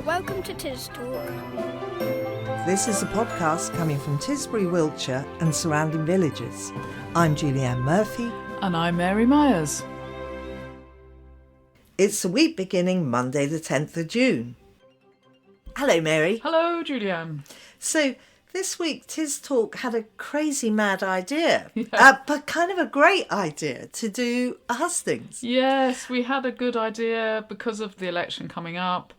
welcome to TisTalk. This is a podcast coming from Tisbury, Wiltshire and surrounding villages. I'm Julianne Murphy. And I'm Mary Myers. It's the week beginning Monday the 10th of June. Hello, Mary. Hello, Julianne. So this week TisTalk had a crazy mad idea, but kind of a great idea to do a hustings. Yes, we had a good idea because of the election coming up.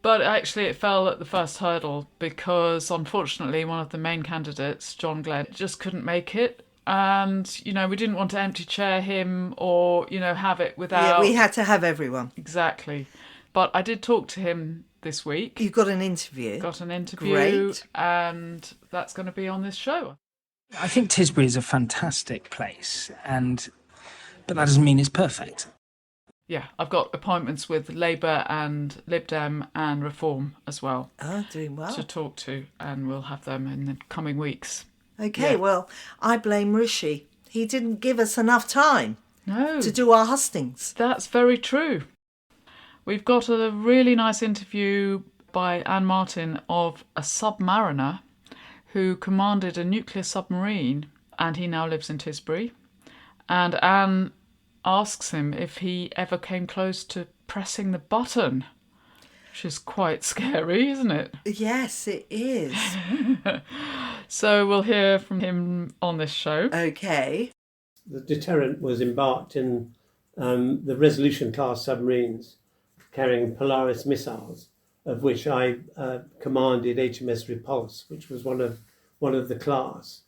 But actually it fell at the first hurdle because unfortunately one of the main candidates, John Glen, just couldn't make it. And, we didn't want to empty chair him or, have it without... Yeah, we had to have everyone. Exactly. But I did talk to him this week. You got an interview. Got an interview. Great. And that's going to be on this show. I think Tisbury is a fantastic place, but that doesn't mean it's perfect. Yeah, I've got appointments with Labour and Lib Dem and Reform as well. Oh, doing well. To talk to, and we'll have them in the coming weeks. Okay, well, I blame Rishi. He didn't give us enough time to do our hustings. That's very true. We've got a really nice interview by Anne Martin of a submariner who commanded a nuclear submarine, and he now lives in Tisbury. And Anne asks him if he ever came close to pressing the button, which is quite scary, isn't it? Yes, it is. So we'll hear from him on this show. Okay. The deterrent was embarked in the Resolution-class submarines carrying Polaris missiles, of which I commanded HMS Repulse, which was one of the class.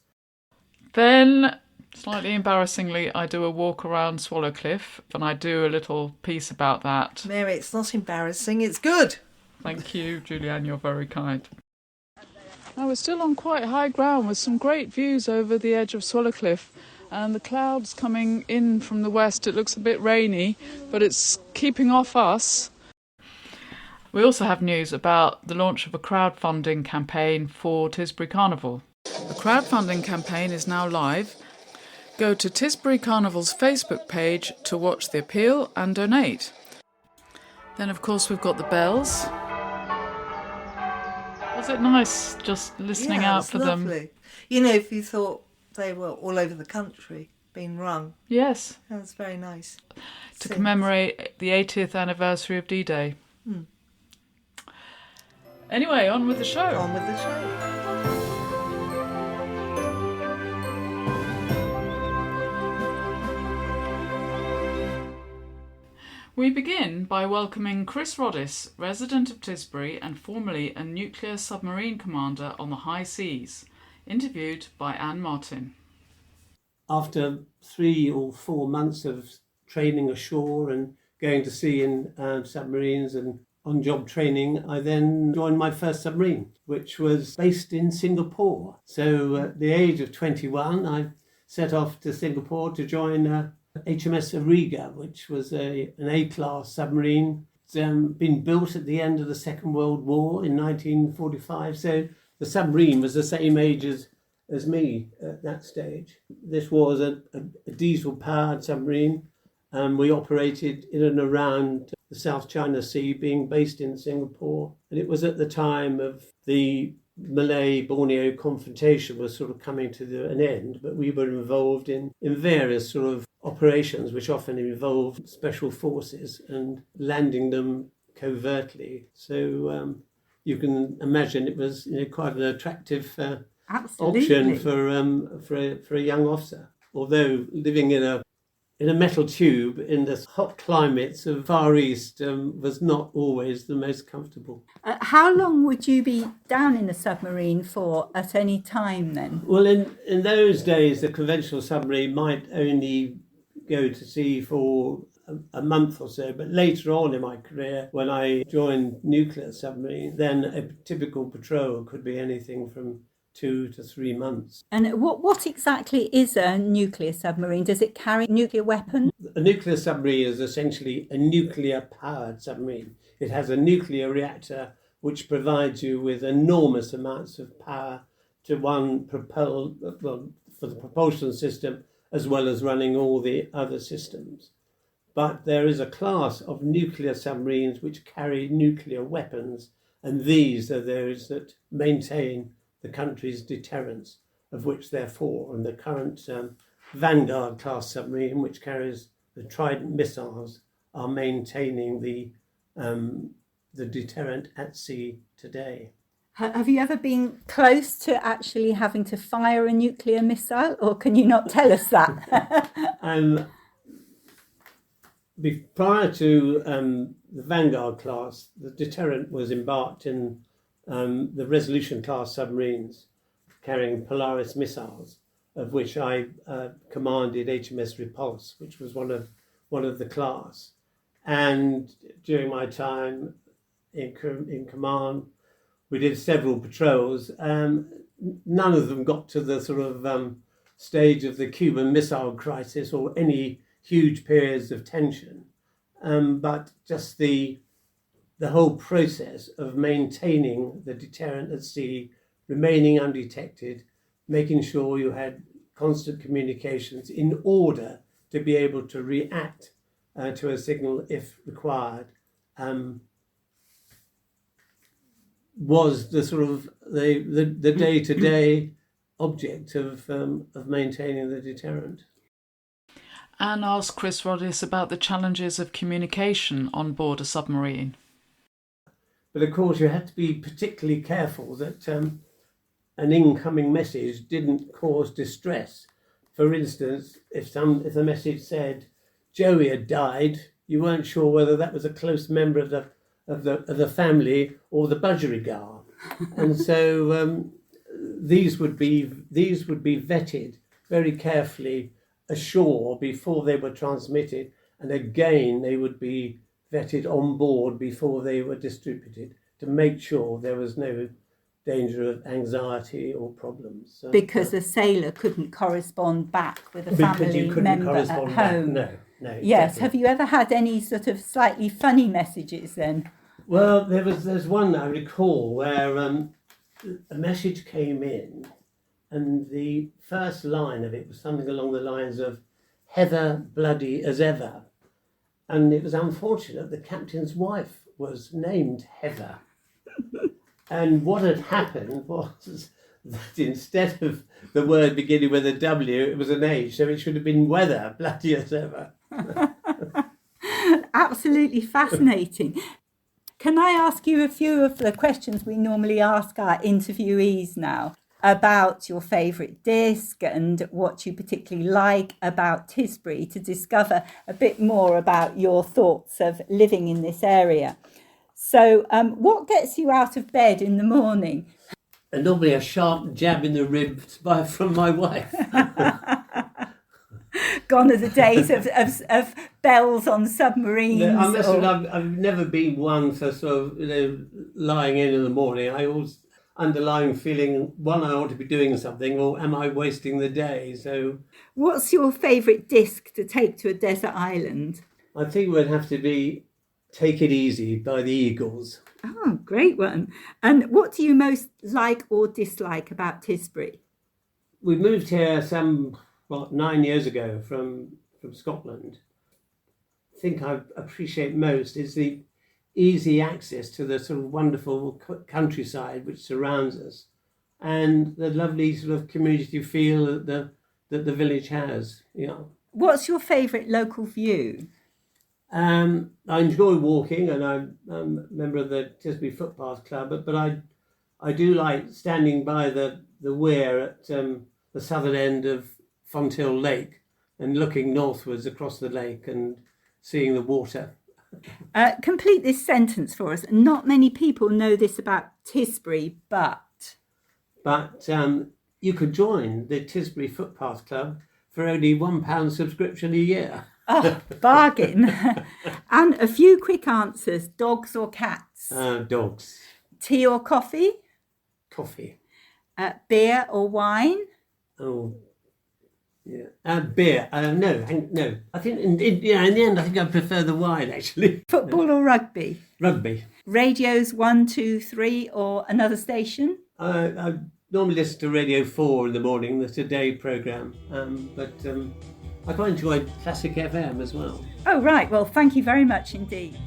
Then, slightly embarrassingly, I do a walk around Swallowcliffe, and I do a little piece about that. Mary, it's not embarrassing, it's good. Thank you, Julianne, you're very kind. Now we're still on quite high ground with some great views over the edge of Swallowcliffe, and the clouds coming in from the west. It looks a bit rainy, but it's keeping off us. We also have news about the launch of a crowdfunding campaign for Tisbury Carnival. The crowdfunding campaign is now live. Go to Tisbury Carnival's Facebook page to watch the appeal and donate. Then, of course, we've got the bells. Was it nice just listening out for lovely. them? If you thought they were all over the country being rung. Yes. That was very nice. To commemorate the 80th anniversary of D-Day. Anyway, on with the show. On with the show. We begin by welcoming Chris Roddis, resident of Tisbury and formerly a nuclear submarine commander on the high seas, interviewed by Anne Martin. After 3 or 4 months of training ashore and going to sea in submarines and on-job training, I then joined my first submarine, which was based in Singapore. So at the age of 21, I set off to Singapore to join HMS Ariga, which was an A-class submarine. It's been built at the end of the Second World War in 1945. So the submarine was the same age as me at that stage. This was a diesel-powered submarine, and we operated in and around the South China Sea, being based in Singapore. And it was at the time of the Malay-Borneo confrontation was sort of coming to an end, but we were involved in various sort of operations which often involved special forces and landing them covertly. So you can imagine it was quite an attractive option for a young officer. Although living in a metal tube in the hot climates of Far East was not always the most comfortable. How long would you be down in a submarine for at any time then? Well, in those days, the conventional submarine might only go to sea for a month or so, but later on in my career, when I joined nuclear submarine, then a typical patrol could be anything from 2 to 3 months. And what exactly is a nuclear submarine? Does it carry nuclear weapons? A nuclear submarine is essentially a nuclear-powered submarine. It has a nuclear reactor which provides you with enormous amounts of power to for the propulsion system, as well as running all the other systems. But there is a class of nuclear submarines which carry nuclear weapons, and these are those that maintain the country's deterrence, of which there are 4. And the current Vanguard class submarine, which carries the Trident missiles, are maintaining the deterrent at sea today. Have you ever been close to actually having to fire a nuclear missile, or can you not tell us that? Prior to the Vanguard class, the deterrent was embarked in the Resolution class submarines carrying Polaris missiles, of which I commanded HMS Repulse, which was one of the class. And during my time in command, we did several patrols. None of them got to the sort of stage of the Cuban Missile Crisis or any huge periods of tension, but just the whole process of maintaining the deterrent at sea, remaining undetected, making sure you had constant communications in order to be able to react to a signal if required, was the sort of the day-to-day object of maintaining the deterrent. Anne asked Chris Roddis about the challenges of communication on board a submarine. But of course, you had to be particularly careful that an incoming message didn't cause distress. For instance, if the message said Joey had died, you weren't sure whether that was a close member of the family or the budgerigar, and so these would be vetted very carefully ashore before they were transmitted, and again they would be vetted on board before they were distributed to make sure there was no danger of anxiety or problems. So, because a sailor couldn't correspond back with a family member at home. No, yes. exactly. Have you ever had any sort of slightly funny messages then? Well, there's one I recall where a message came in, and the first line of it was something along the lines of "Heather bloody as ever," and it was unfortunate the captain's wife was named Heather. And what had happened was that instead of the word beginning with a W, it was an H, so it should have been weather, bloody as ever. Absolutely fascinating. Can I ask you a few of the questions we normally ask our interviewees now about your favourite disc and what you particularly like about Tisbury, to discover a bit more about your thoughts of living in this area? So what gets you out of bed in the morning? And normally a sharp jab in the ribs from my wife. Gone are the days of bells on submarines. No, I must admit, I've never been one for sort of lying in the morning. I always underlying feeling, one, I ought to be doing something, or am I wasting the day? So, what's your favourite disc to take to a desert island? I think it would have to be "Take It Easy" by the Eagles. Oh, great one. And what do you most like or dislike about Tisbury? We moved here 9 years ago from Scotland. I think I appreciate most is the easy access to the sort of wonderful countryside which surrounds us, and the lovely sort of community feel that the village has. What's your favourite local view? I enjoy walking, and I'm a member of the Tisbury Footpath Club, but I do like standing by the weir at the southern end of Fonthill Lake and looking northwards across the lake and seeing the water. Complete this sentence for us. Not many people know this about Tisbury, but you could join the Tisbury Footpath Club for only £1 subscription a year. Oh, bargain. And a few quick answers. Dogs or cats? Dogs. Tea or coffee? Coffee. Beer or wine? Oh, yeah. Beer. No. I think in the end, I think I prefer the wine, actually. Football or rugby? Rugby. Radios 1, 2, 3 or another station? I normally listen to Radio 4 in the morning. That's a day programme. But I quite enjoyed Classic FM as well. Oh, right. Well, thank you very much indeed.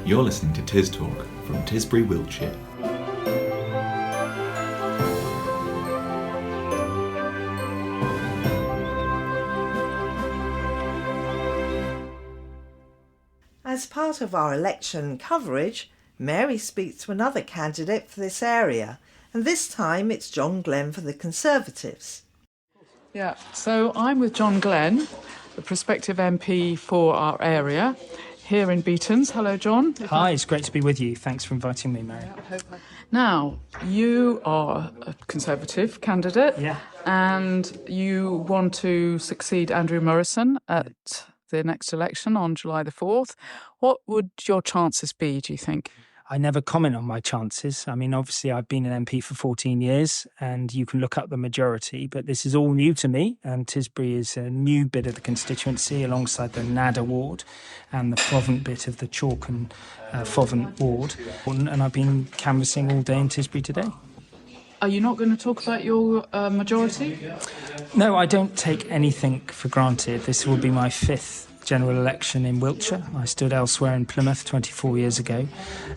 You're listening to TisTalk from Tisbury, Wiltshire. As part of our election coverage, Mary speaks to another candidate for this area, and this time it's John Glen for the Conservatives. Yeah, so I'm with John Glen, the prospective MP for our area, here in Beatons. Hello, John. Hi, it's great to be with you. Thanks for inviting me, Mary. Now, you are a Conservative candidate, Yeah. and you want to succeed Andrew Morrison at the next election on July the 4th. What would your chances be, do you think? I never comment on my chances. I mean, obviously, I've been an MP for 14 years and you can look up the majority, but this is all new to me. Tisbury is a new bit of the constituency alongside the Nadder ward and the Provant bit of the Chalk and Fovant ward. And I've been canvassing all day in Tisbury today. Are you not going to talk about your majority? No, I don't take anything for granted. This will be my 5th general election in Wiltshire. I stood elsewhere in Plymouth 24 years ago,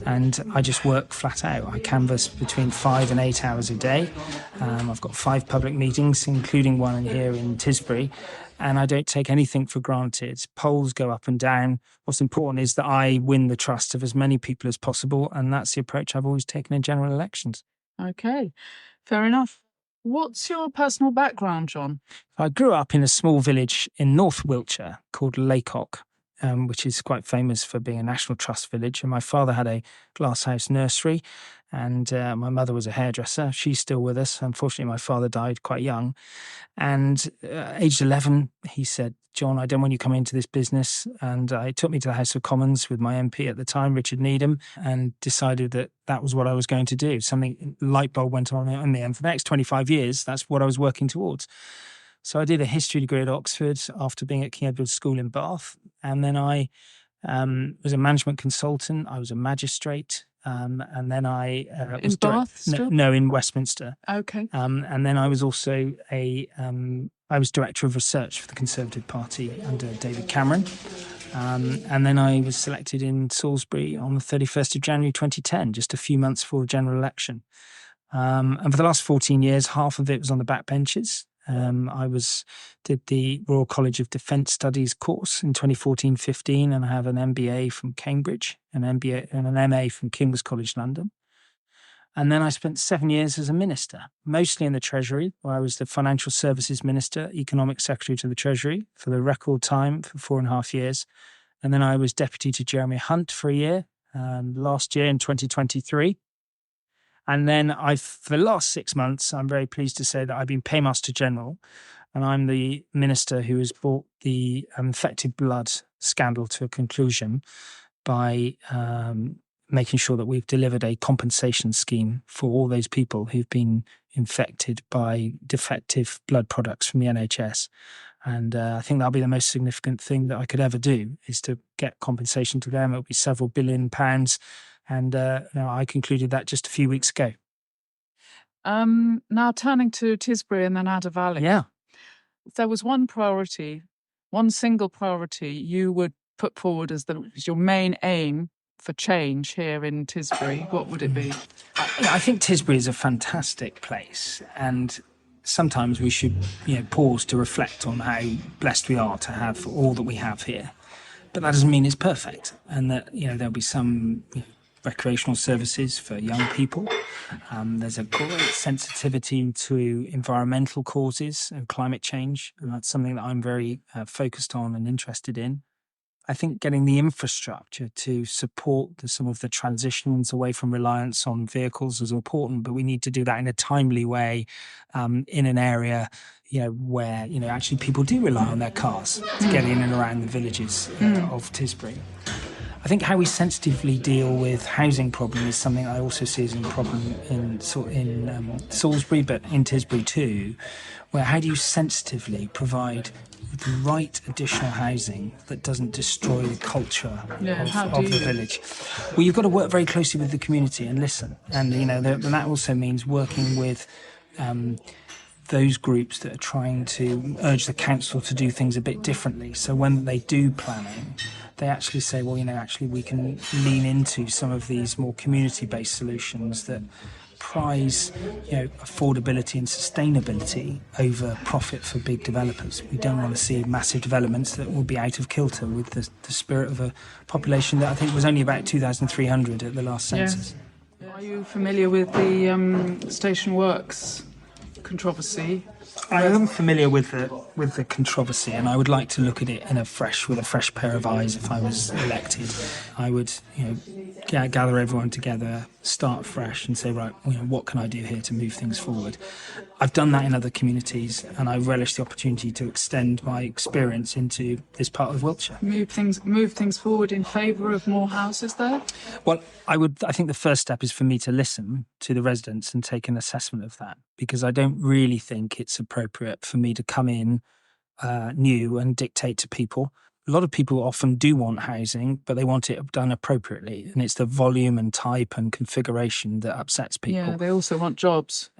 and I just work flat out. I canvass between 5 and 8 hours a day. I've got 5 public meetings, including one here in Tisbury, and I don't take anything for granted. Polls go up and down. What's important is that I win the trust of as many people as possible, and that's the approach I've always taken in general elections. Okay, fair enough. What's your personal background, John? I grew up in a small village in North Wiltshire called Laycock, which is quite famous for being a National Trust village. And my father had a glasshouse nursery, and my mother was a hairdresser. She's still with us. Unfortunately, my father died quite young. And aged 11, he said, "John, I don't want you coming into this business." And he took me to the House of Commons with my MP at the time, Richard Needham, and decided that that was what I was going to do. Something, light bulb went on in me. And for the next 25 years, that's what I was working towards. So I did a history degree at Oxford after being at King Edward's School in Bath. And then I was a management consultant. I was a magistrate. And then I in Bath still? No, in Westminster. Okay. And then I was also I was director of research for the Conservative Party under David Cameron. And then I was selected in Salisbury on the 31st of January 2010, just a few months before the general election. And for the last 14 years, half of it was on the backbenches. I did the Royal College of Defence Studies course in 2014-15, and I have an MBA from Cambridge, an MBA and an MA from King's College London. And then I spent 7 years as a minister, mostly in the Treasury, where I was the Financial Services Minister, Economic Secretary to the Treasury for the record time for 4.5 years. And then I was Deputy to Jeremy Hunt for a year, last year in 2023. And then for the last 6 months, I'm very pleased to say that I've been Paymaster General, and I'm the minister who has brought the infected blood scandal to a conclusion by making sure that we've delivered a compensation scheme for all those people who've been infected by defective blood products from the NHS. And I think that'll be the most significant thing that I could ever do, is to get compensation to them. It'll be several £billion. And I concluded that just a few weeks ago. Now turning to Tisbury and the Nadder Valley. Yeah. If there was one priority, one single priority you would put forward as your main aim for change here in Tisbury, what would it be? I think Tisbury is a fantastic place, and sometimes we should pause to reflect on how blessed we are to have all that we have here. But that doesn't mean it's perfect, and that there'll be some recreational services for young people. There's a great sensitivity to environmental causes and climate change, and that's something that I'm very focused on and interested in. I think getting the infrastructure to support some of the transitions away from reliance on vehicles is important, but we need to do that in a timely way in an area where actually people do rely on their cars to get in and around the villages of Tisbury. I think how we sensitively deal with housing problem is something I also see as a problem in Salisbury, but in Tisbury too, where how do you sensitively provide the right additional housing that doesn't destroy the culture of the village? Well, you've got to work very closely with the community and listen. And, that also means working with those groups that are trying to urge the council to do things a bit differently. So when they do planning, they actually say, well, actually we can lean into some of these more community-based solutions that prize, affordability and sustainability over profit for big developers. We don't want to see massive developments that will be out of kilter with the spirit of a population that I think was only about 2,300 at the last census. Yeah. Are you familiar with the Station Works controversy? I am familiar with the controversy, and I would like to look at it with a fresh pair of eyes. If I was elected, I would, gather everyone together, start fresh, and say, right, what can I do here to move things forward? I've done that in other communities, and I relish the opportunity to extend my experience into this part of Wiltshire. Move things forward in favour of more houses there? Well, I think the first step is for me to listen to the residents and take an assessment of that, because I don't really think it's appropriate for me to come in new and dictate to people. A lot of people often do want housing, but they want it done appropriately. And it's the volume and type and configuration that upsets people. Yeah, they also want jobs,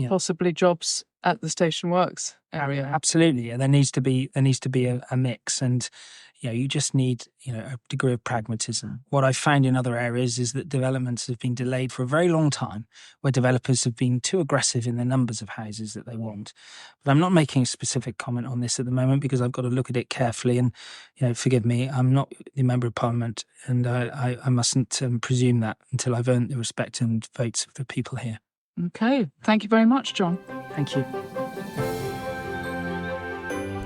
possibly jobs at the Station Works area. Absolutely. And there needs to be a mix. And, you just need, a degree of pragmatism. What I've found in other areas is that developments have been delayed for a very long time, where developers have been too aggressive in the numbers of houses that they want. But I'm not making a specific comment on this at the moment, because I've got to look at it carefully. And, forgive me, I'm not the Member of Parliament, and I mustn't presume that until I've earned the respect and votes of the people here. Okay. Thank you very much, John. Thank you.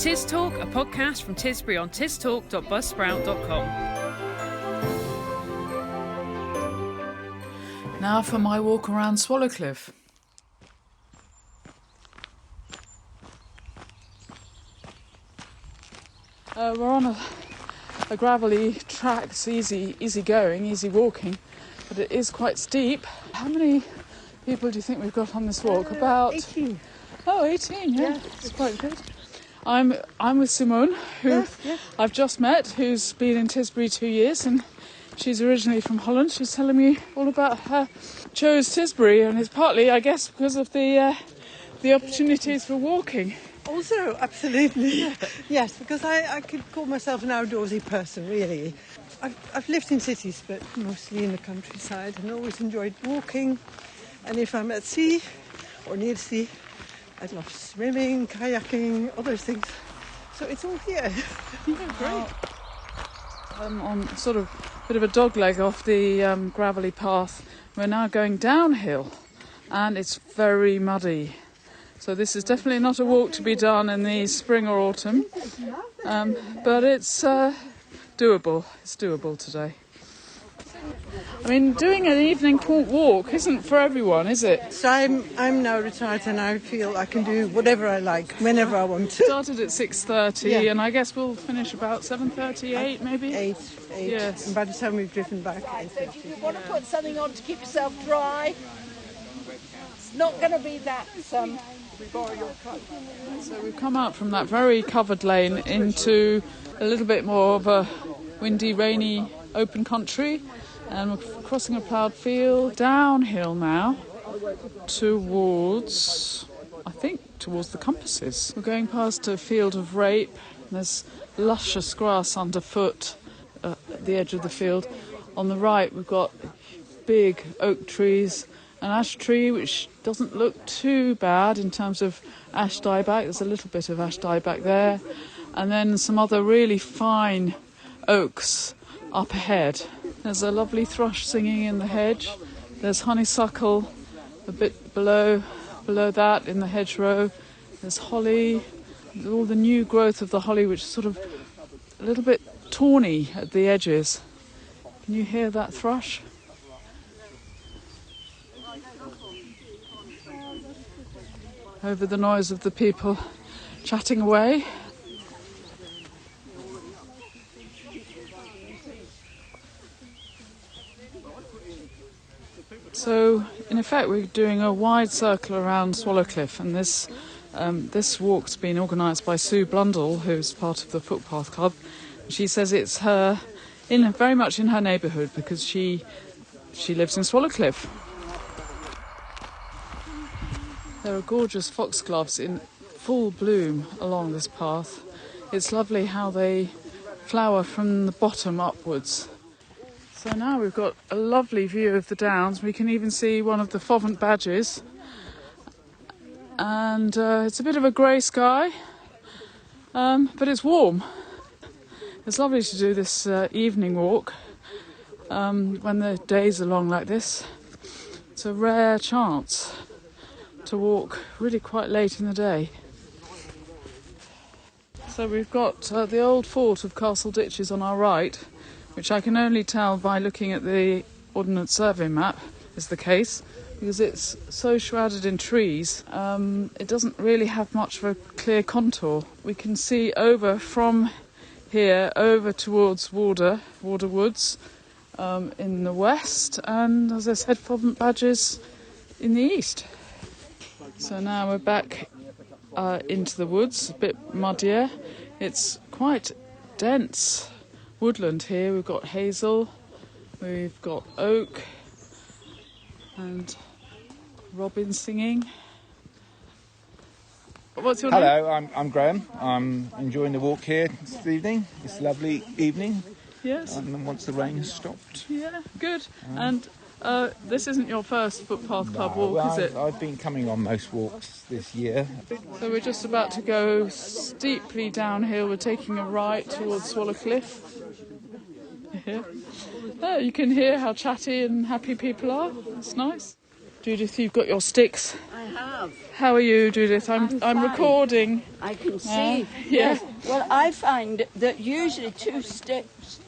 TisTalk, a podcast from Tisbury on tistalk.buzzsprout.com. Now for my walk around Swallowcliffe. We're on a gravelly track. It's easy going, easy walking, but it is quite steep. How many people do you think we've got on this walk? About 18. Oh, 18, yeah. It's quite good. I'm with Simone, who I've just met, who's been in Tisbury 2 years, and she's originally from Holland. She's telling me all about her chose Tisbury, and it's partly, I guess, because of the opportunities for walking. Also, absolutely. Yes, because I could call myself an outdoorsy person, really. I've lived in cities, but mostly in the countryside, and always enjoyed walking. And if I'm at sea or near the sea, I love swimming, kayaking, all those things. So it's all here. Yeah, great. I'm on sort of a bit of a dogleg off the gravelly path. We're now going downhill, and it's very muddy. So this is definitely not a walk to be done in the spring or autumn, but it's doable. It's doable today. I mean, doing an evening walk isn't for everyone, is it? So I'm now retired, and I feel I can do whatever I like, whenever I want to. Started at 6:30, and I guess we'll finish about 7:30, 8 maybe? 8. Yes. And by the time we've driven back, You want to put something on to keep yourself dry. It's not going to be that. So we've come out from that very covered lane into a little bit more of a windy, rainy, open country, and we're crossing a ploughed field downhill now towards the compasses. We're going past a field of rape. There's luscious grass underfoot at the edge of the field. On the right we've got big oak trees, an ash tree which doesn't look too bad in terms of ash dieback. There's a little bit of ash dieback there, and then some other really fine oaks up ahead. There's a lovely thrush singing in the hedge. There's honeysuckle a bit below that in the hedgerow. There's holly, all the new growth of the holly, which is sort of a little bit tawny at the edges. Can you hear that thrush? Over the noise of the people chatting away. So, in effect, we're doing a wide circle around Swallowcliffe, and this walk's been organised by Sue Blundell, who's part of the Footpath Club. She says it's very much in her neighbourhood because she lives in Swallowcliffe. There are gorgeous foxgloves in full bloom along this path. It's lovely how they flower from the bottom upwards. So now we've got a lovely view of the downs. We can even see one of the Fovant badges. And it's a bit of a grey sky, but it's warm. It's lovely to do this evening walk when the days are long like this. It's a rare chance to walk really quite late in the day. So we've got the old fort of Castle Ditches on our right, which I can only tell by looking at the Ordnance Survey map is the case, because it's so shrouded in trees. It doesn't really have much of a clear contour. We can see over from here over towards Warder Woods in the west, and as I said, Fovant Badges in the east. So now we're back into the woods, a bit muddier. It's quite dense woodland here. We've got hazel, we've got oak, and robin singing. What's your name? Hello, I'm Graham. I'm enjoying the walk here this evening. It's a lovely evening. Yes. And once the rain has stopped. Yeah, good. And this isn't your first Footpath Club walk, is it? I've been coming on most walks this year. So we're just about to go steeply downhill. We're taking a right towards Swallowcliffe. Yeah. Oh, you can hear how chatty and happy people are. It's nice. Judith, you've got your sticks. I have. How are you, Judith? I'm recording. I can see. Yeah. Yes. Well, I find that usually 2 sticks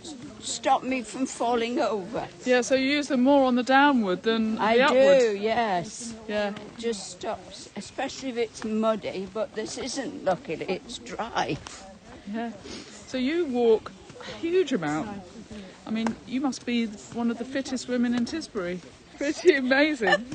stop me from falling over. Yeah, so you use them more on the downward than I the upward. do, yes. Yeah. It just stops, especially if it's muddy, but this isn't, luckily, it's dry. Yeah. So you walk a huge amount. I mean, you must be one of the fittest women in Tisbury. Pretty amazing.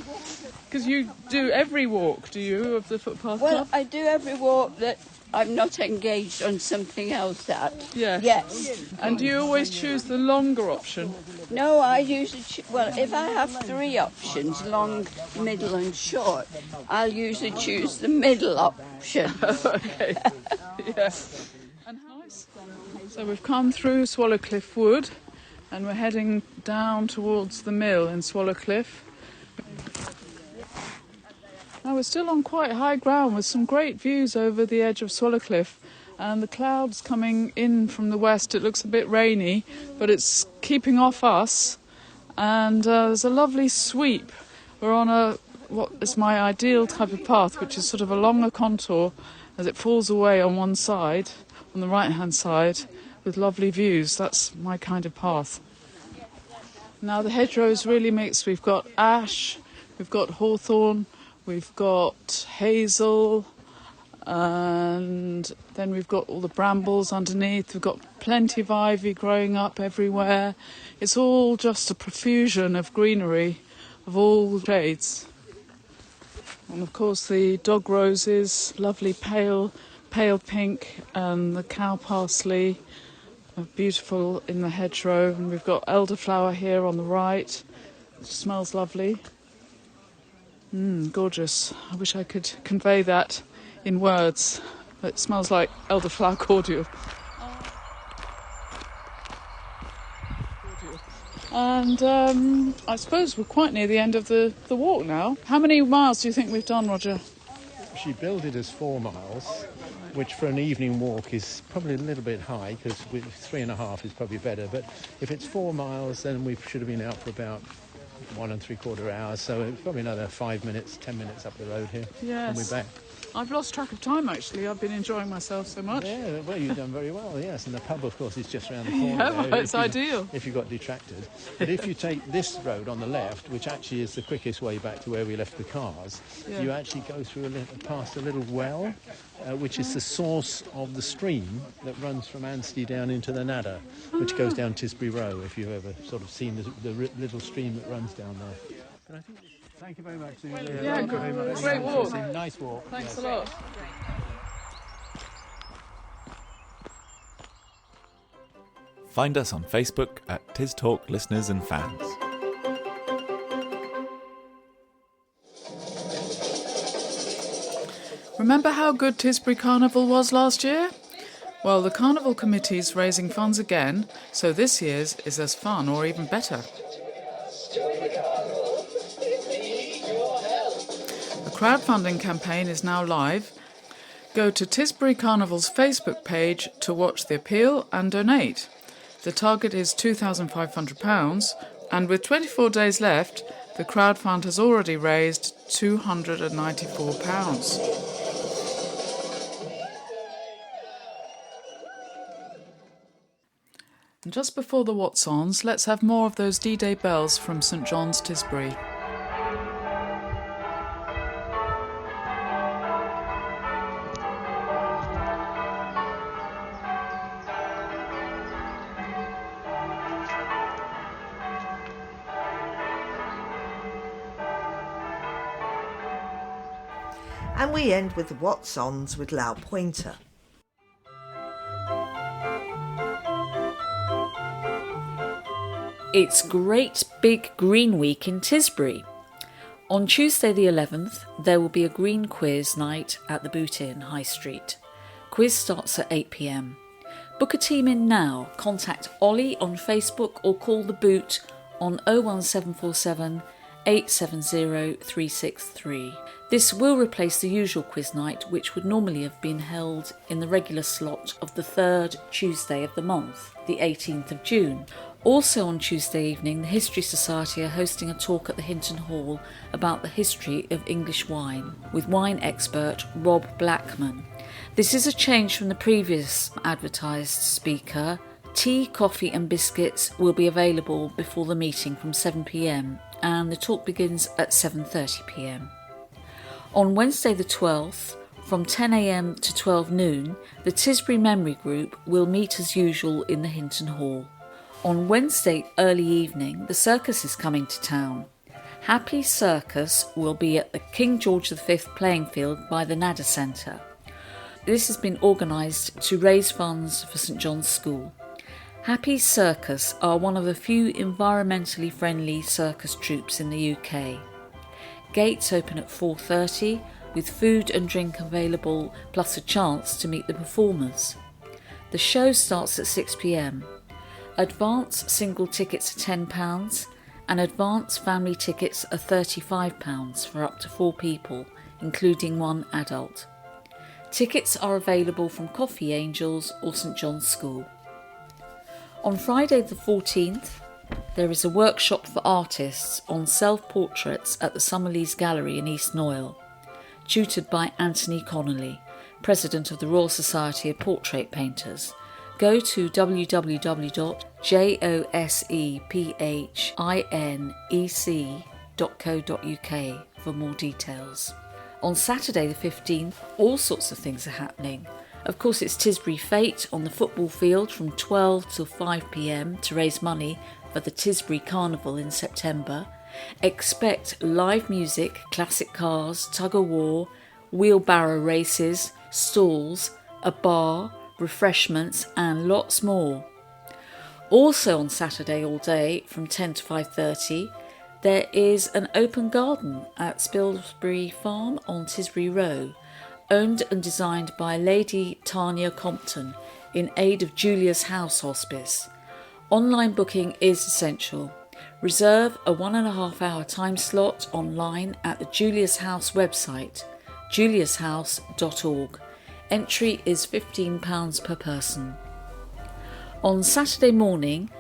Because you do every walk, do you, of the Footpath Club? Well, I do every walk that I'm not engaged on something else at. Yeah. Yes. And do you always choose the longer option? No, I usually... well, if I have 3 options, long, middle and short, I'll usually choose the middle option. Okay. Yeah. And nice. So we've come through Swallowcliffe Wood and we're heading down towards the mill in Swallowcliffe. Now we're still on quite high ground with some great views over the edge of Swallowcliffe, and the clouds coming in from the west. It looks a bit rainy, but it's keeping off us, and there's a lovely sweep. We're on what is my ideal type of path, which is sort of a longer contour as it falls away on one side, on the right hand side, with lovely views. That's my kind of path. Now the hedgerows really mixed. We've got ash, we've got hawthorn, we've got hazel, and then we've got all the brambles underneath. We've got plenty of ivy growing up everywhere. It's all just a profusion of greenery of all shades. And of course the dog roses, lovely pale pink, and the cow parsley are beautiful in the hedgerow. And we've got elderflower here on the right. It smells lovely. Gorgeous. I wish I could convey that in words. It smells like elderflower cordial. And I suppose we're quite near the end of the walk now. How many miles do you think we've done, Roger? She billed it as 4 miles, which for an evening walk is probably a little bit high, because 3.5 is probably better. But if it's 4 miles, then we should have been out for about 1 3/4 hours, so it's probably another 5 minutes, 10 minutes up the road here. Yes. And we're back. I've lost track of time, actually. I've been enjoying myself so much. Yeah, well, you've done very well, yes. And the pub, of course, is just around the corner. Yeah, well, it's ideal. If you got detracted. But if you take this road on the left, which actually is the quickest way back to where we left the cars, Yeah. you actually go through past a little well, which is the source of the stream that runs from Anstey down into the Nadder, which goes down Tisbury Row, if you've ever sort of seen the little stream that runs down there. But I think thank you very much. Yeah, Thank you very much. great walk. Nice walk. Thanks yes. a lot. Find us on Facebook at TisTalk Listeners and Fans. Remember how good Tisbury Carnival was last year? Well, the Carnival Committee's raising funds again, so this year's is as fun or even better. The crowdfunding campaign is now live. Go to Tisbury Carnival's Facebook page to watch the appeal and donate. The target is £2,500, and with 24 days left, the crowdfund has already raised £294. And just before the What's-Ons, let's have more of those D-Day bells from St John's, Tisbury. And we end with the What's-Ons with Lau Pointer. It's Great Big Green Week in Tisbury. On Tuesday the 11th, there will be a green quiz night at the Boot Inn, High Street. Quiz starts at 8 p.m. Book a team in now. Contact Ollie on Facebook or call the Boot on 01747 870 363. This will replace the usual quiz night, which would normally have been held in the regular slot of the third Tuesday of the month, the 18th of June. Also on Tuesday evening, the History Society are hosting a talk at the Hinton Hall about the history of English wine, with wine expert Rob Blackman. This is a change from the previous advertised speaker. Tea, coffee and biscuits will be available before the meeting from 7 p.m, and the talk begins at 7:30 p.m. On Wednesday the 12th, from 10 a.m. to 12 noon, the Tisbury Memory Group will meet as usual in the Hinton Hall. On Wednesday early evening, the circus is coming to town. Happy Circus will be at the King George V playing field by the Nadder Centre. This has been organised to raise funds for St John's School. Happy Circus are one of the few environmentally friendly circus troupes in the UK. Gates open at 4:30 with food and drink available plus a chance to meet the performers. The show starts at 6 p.m. Advance single tickets are £10 and advance family tickets are £35 for up to 4 people, including 1 adult. Tickets are available from Coffee Angels or St John's School. On Friday the 14th, there is a workshop for artists on self-portraits at the Summerlees Gallery in East Noyle, tutored by Anthony Connolly, President of the Royal Society of Portrait Painters. Go to www.josephinec.co.uk for more details. On Saturday the 15th, all sorts of things are happening. Of course, it's Tisbury Fete on the football field from 12 till 5 p.m. to raise money for the Tisbury Carnival in September. Expect live music, classic cars, tug-of-war, wheelbarrow races, stalls, a bar, refreshments and lots more. Also on Saturday all day from 10 to 5:30 there is an open garden at Spilsbury Farm on Tisbury Row, owned and designed by Lady Tanya Compton in aid of Julia's House Hospice. Online booking is essential. Reserve a 1.5 hour time slot online at the Julia's House website, juliashouse.org. Entry is £15 per person. On Saturday morning,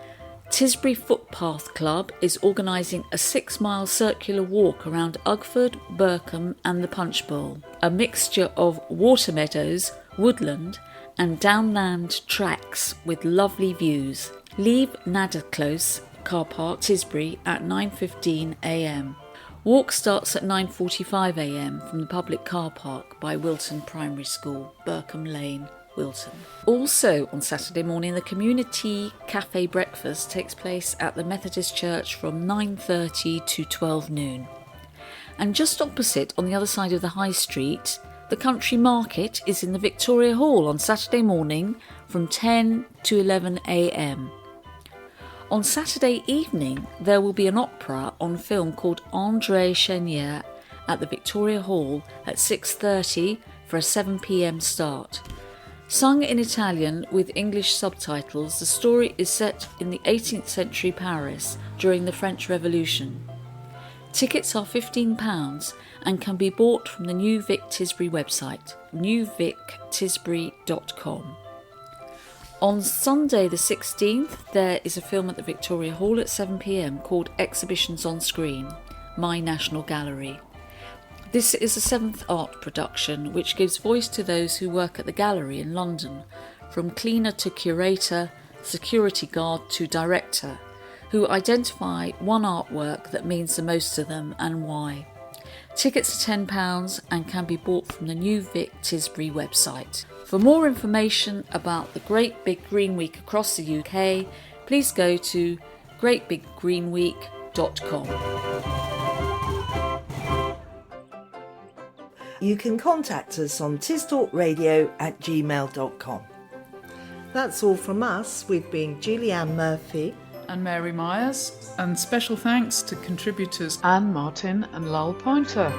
Tisbury Footpath Club is organising a 6-mile circular walk around Ugford, Burkham and the Punch Bowl, a mixture of water meadows, woodland and downland tracks with lovely views. Leave Nadder Close car park, Tisbury at 9:15 a.m. Walk starts at 9:45 a.m. from the public car park by Wilton Primary School, Burkham Lane, Wilton. Also on Saturday morning, the community cafe breakfast takes place at the Methodist Church from 9:30 to 12 noon. And just opposite, on the other side of the High Street, the country market is in the Victoria Hall on Saturday morning from 10 to 11 a.m. On Saturday evening, there will be an opera on film called André Chenier at the Victoria Hall at 6:30 for a 7 p.m. start. Sung in Italian with English subtitles, the story is set in the 18th century Paris during the French Revolution. Tickets are £15 and can be bought from the New Vic Tisbury website, newvictisbury.com. On Sunday the 16th, there is a film at the Victoria Hall at 7 p.m. called Exhibitions on Screen, My National Gallery. This is a seventh art production which gives voice to those who work at the gallery in London, from cleaner to curator, security guard to director, who identify one artwork that means the most to them and why. Tickets are £10 and can be bought from the New Vic Tisbury website. For more information about the Great Big Green Week across the UK, please go to greatbiggreenweek.com. You can contact us on tistalkradio@gmail.com. That's all from us. We've been Julianne Murphy and Mary Myers, and special thanks to contributors Anne Martin and Lal Pointer.